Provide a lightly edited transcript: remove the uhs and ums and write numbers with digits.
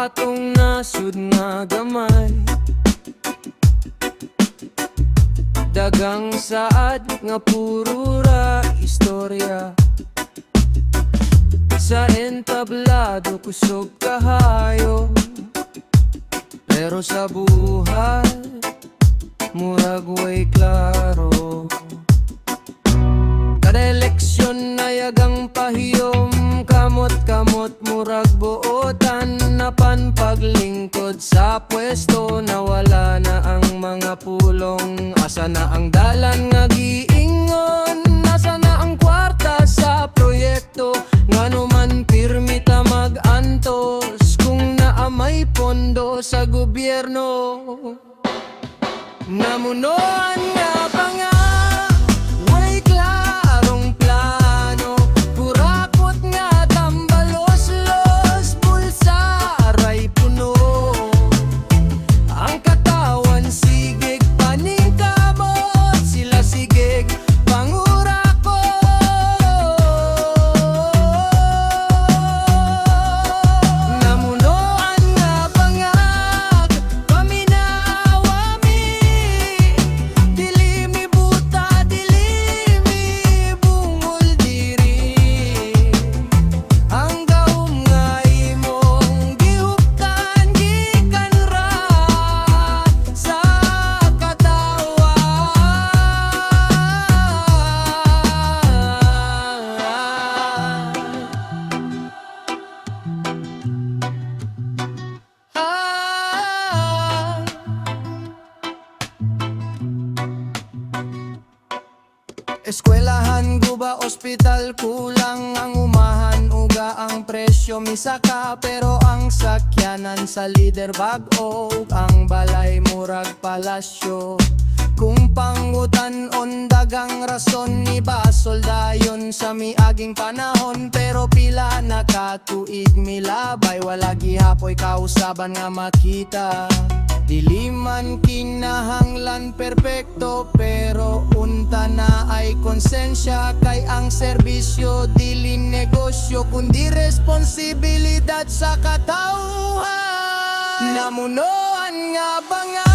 atong nasud nga gamay. Dagang saad nga puro ra istorya. Sa entablado kusog kahayo, pero sa buhay murag way klaro. Kada eleksyon na yagang pahiyom, kamot-kamot murag buotan. Napan paglingkod sa pwesto, nawala na ang mga pulong. Asa na ang dalan nga giingon? Asa na ang kwarta sa proyekto? Ngano man pirmi ta mag-antos kung naamay pondo sa gobyerno. Namunoan nga pa nga, way klarong plano. Kurakot nga tambalos-los, bulsa ray puno. Ang katawan sigig paningkamot, sila sigig pangurako. Namunoan nga pangag, paminawami. Dili mi buta, dili mi bungol diri. Ang gaum nga imong gihuptan, gikan ra sa katawan. Eskwelahan, guba, ospital, kulang ang umahan, uga ang presyo misaka. Pero ang sakyanan sa lider bag-o, ang balay murag palasyo. Kung pangutan-on dagang rason ni basol dayon sa miaging panahon. Pero pila nakatuig milabay, wala gihapoy kausaban nga makita. Dili man kinahanglan perpekto, pero unta na ay konsensya. Kay ang serbisyo dili negosyo, kundi responsibilidad sa katauhan. Namunoan nga ba nga?